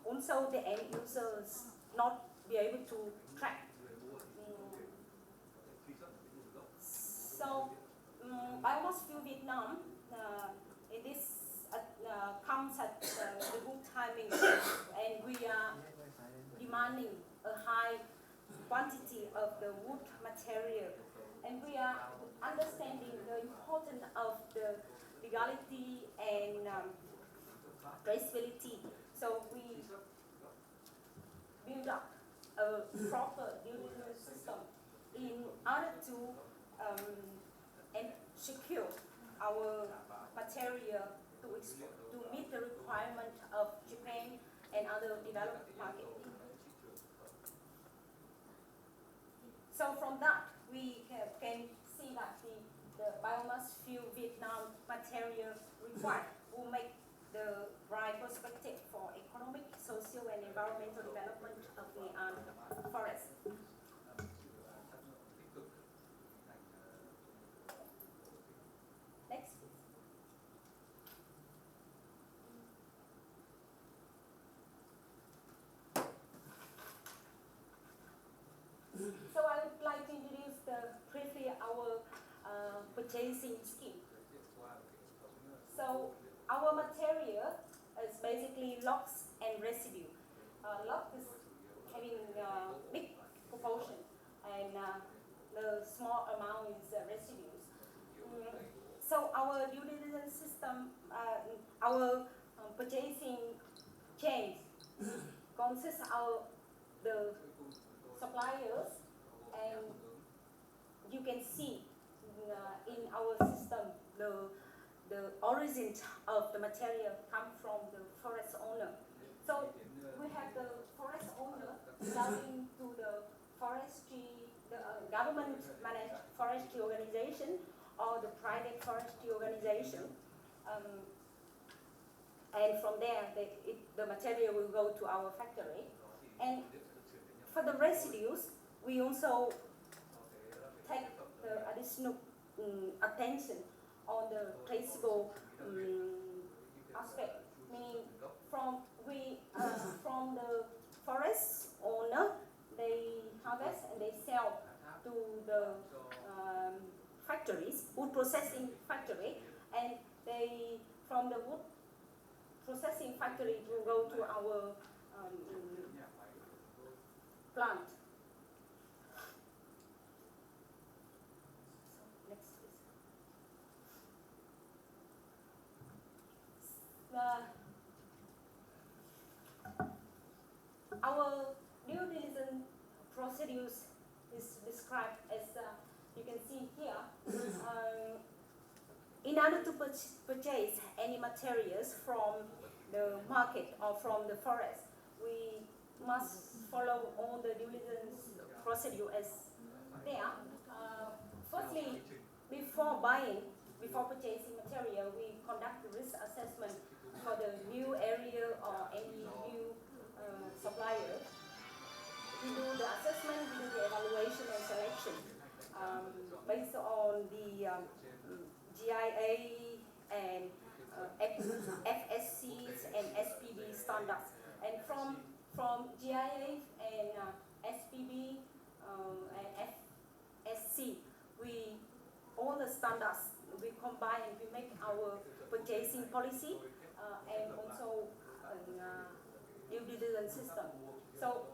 also the end users not be able to track. So Biomass Fuel Vietnam in this comes at the good timing, and we are demanding a high quantity of the wood material, and we are understanding the importance of the legality and traceability. So we build up a proper due diligence system in order to and secure our material to meet the requirement of Japan and other developed markets. So from that, we can see that the biomass fuel Vietnam material required will make the right perspective for economic, social, and environmental development of the forest. Next, please. So I would like to introduce briefly our purchasing scheme. So our material is basically logs and residue. Log is having big proportion, and the small amount is residues. So our due diligence system, our purchasing chain consists of the suppliers, and you can see in our system the origin of the material come from the forest owner. So we have the forest owner selling to the forestry, the government managed forestry organization or the private forestry organization. And from there, the material will go to our factory. And for the residues, we also take the additional attention on the traceable aspect, meaning from the forest owner, they harvest and they sell to the factories, wood processing factory, and they from the wood processing factory it will go to our plant. Next, please. Our due diligence procedures is described as you can see here. In order to purchase any materials from the market or from the forest, we must follow all the due diligence procedure as there. Firstly, before purchasing material, we conduct the risk assessment for the new area or any new supplier. We do the assessment, we do the evaluation and selection based on the GIA and FSCs and SPB standards. And from GIA and SPB and FSC, all the standards we combine and we make our purchasing policy and also due diligence system. So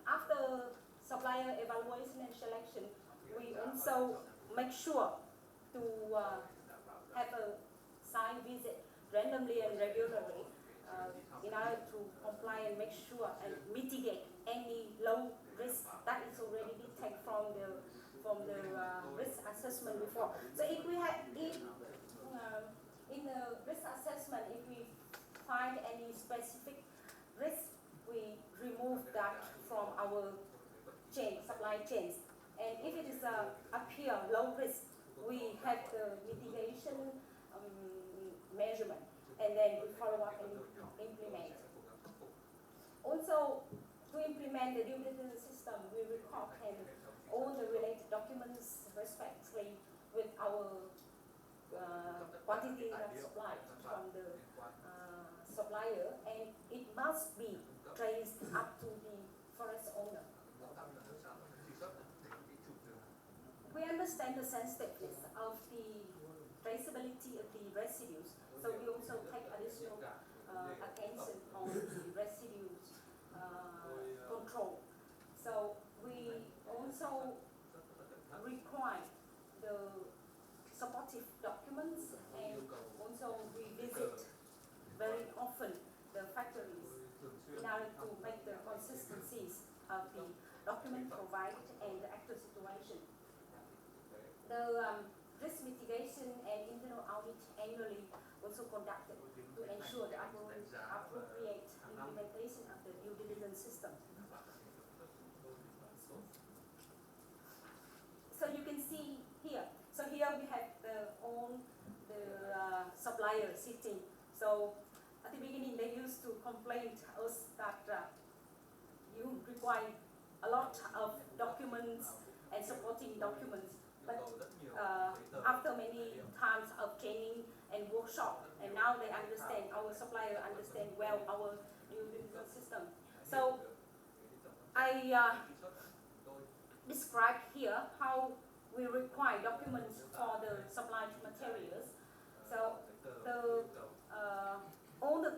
after supplier evaluation and selection, we also make sure to have a site visit randomly and regularly in order to comply and make sure and mitigate any low risk that is already detected from the risk assessment before. So if we have in the risk assessment, if we find any specific risk, we remove that from our supply chains. And if it is appear low risk, we have the mitigation measurement, and then we follow up and implement. Also, to implement the due diligence system, we record all the related documents respectively with our quantity of supply from the supplier, and it must be traced up to the forest owner. We understand the sensitiveness of the traceability of the residues, so we also take additional attention on the residues control. So we also require the supportive documents and also revisit very often the factories in order to make the consistencies of the document provided and the actual situation. The risk mitigation and internal audit annually also conducted to ensure the appropriate implementation of the due diligence system. So you can see here. So here we have the supplier sitting. So at the beginning they used to complain to us that you require a lot of documents and supporting documents. But after many times of training and workshop, and now they understand, our supplier understand well our due diligence system. So I describe here how we require documents for the supplied materials. So all the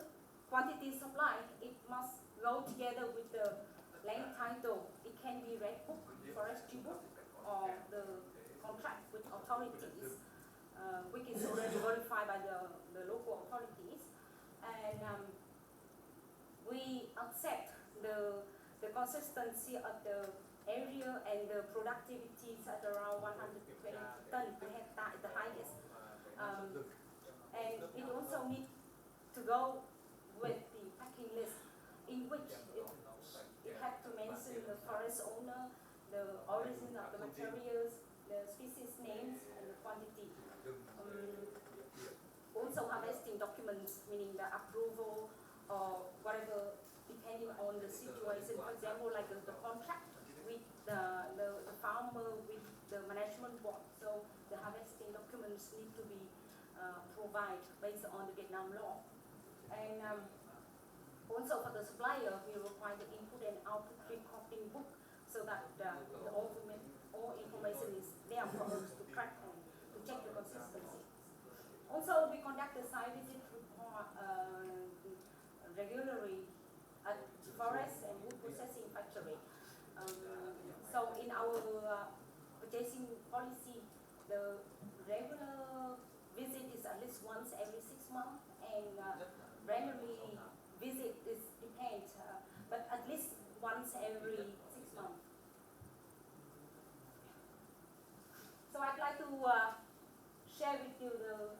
quantity supplied, it must go together with the land title. It can be red book, forestry book, or the contract with authorities, which is already verified by the local authorities. And we accept the consistency of the area and the productivity at around 120 tons per hectare at the highest. And it also needs to go with the packing list, in which it has to mention the forest owner, the origin of the materials, the species names, and the quantity. Also harvesting documents, meaning the approval or whatever, depending on the situation. For example, like the contract with the farmer with the management board. So the harvesting documents need to be provided based on the Vietnam law. And also for the supplier, we require the input and output recording book, so that all information is there for us to track and to check the consistency. Also, we conduct the site visit report regularly at forest and wood processing factory. So in our purchasing policy, the regular visit is at least once every 6 months, and randomly visit is depends, but at least once every 6 months. So I'd like to share with you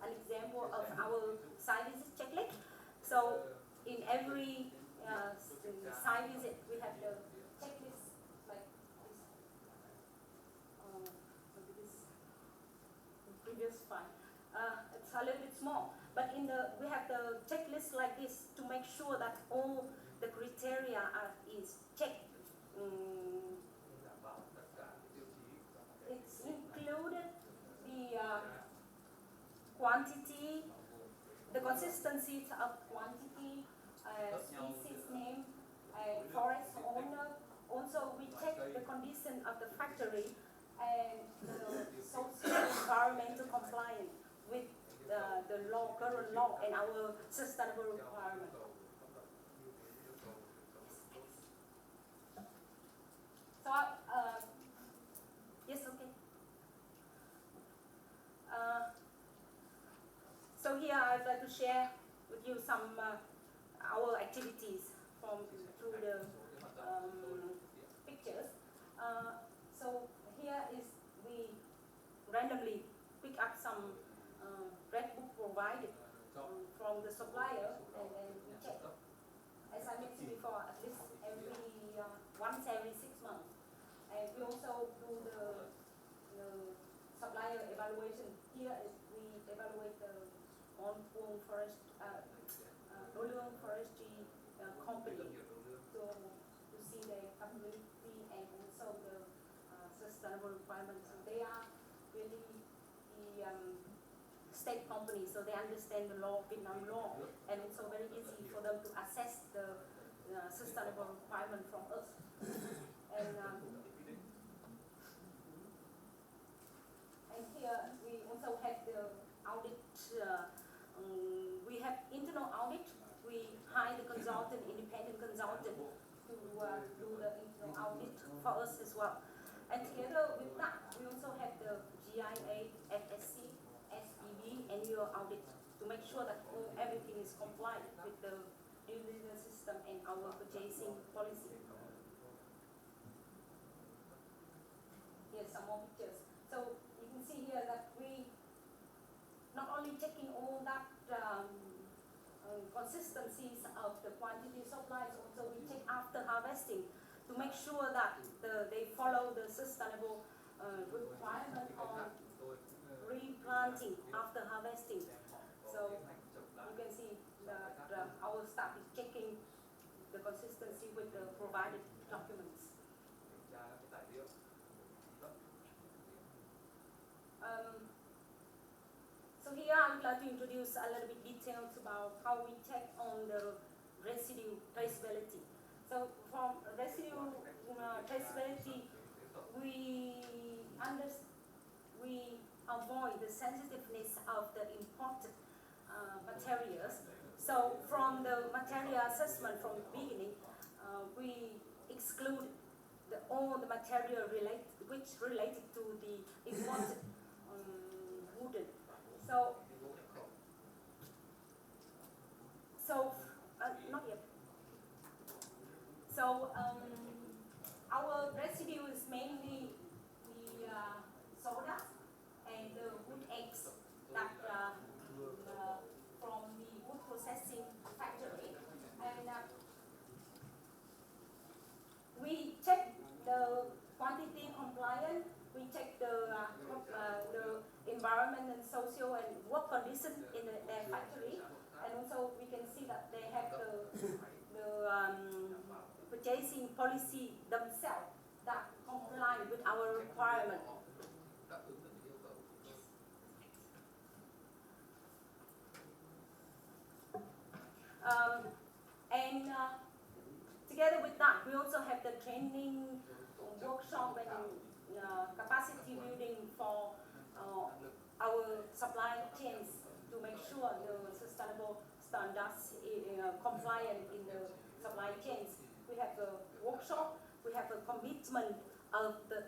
an example of our site visit checklist. So in every site visit, we have the checklist like this. So this is the previous file. It's a little bit small, but we have the checklist like this to make sure that all the criteria is checked. It's included the quantity, the consistency of quantity, species name, forest owner. Also, we check the condition of the factory and the social environmental compliance with the law, current law, and our sustainable requirement. So, yes, okay. So here I'd like to share with you some our activities through the pictures. So here is we randomly pick up some red book provided from the supplier, and then we check. As I mentioned before, at least once every 6 months. And we also do the supplier evaluation. Here is we evaluate the on-form forestry company to see their capability and also the sustainable requirements. So they are really the state company, so they understand the law, Vietnam law, and it's so very easy for them to assess the sustainable requirement from us. And here we also have the audit. We have internal audit. We hire the consultant, independent consultant, to do the internal audit for us as well. And together with that, we also have the GIA, FSC, SPB annual audit to make sure that everything is compliant with the due diligence system and our purchasing policy. Here's some more pictures. So you can see here that we not only checking all that consistencies of the quantity supplies, also we check after harvesting to make sure that they follow the sustainable requirement on replanting after harvesting. So you can see that our staff is checking the consistency with the provided documents. So here I would like to introduce a little bit details about how we check on the residue traceability. So from residue traceability, we avoid the sensitiveness of the imported materials. So from the material assessment from the beginning, we exclude all the material which related to the imported wooden. Not yet. So our residue is mainly the soda and the wood eggs that from the wood processing factory, and we check the quantity compliant. We check the environment and social and work condition in their factory, and also we can see that they have the purchasing policy themselves that comply with our requirement. And together with that, we also have the training workshop and capacity building for our supply chains to make sure the sustainable standards compliant in the supply chains. We have a workshop, we have a commitment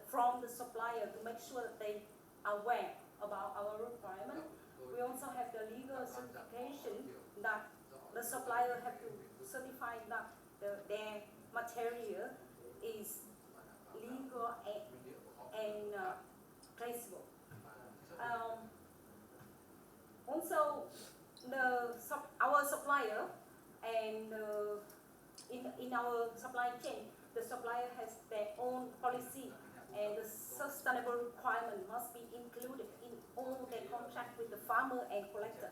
from the supplier to make sure that they are aware about our requirement. We also have the legal certification that the supplier have to certify that their material is legal and traceable. Also, our supplier and in our supply chain, the supplier has their own policy, and the sustainable requirement must be included in all their contract with the farmer and collector.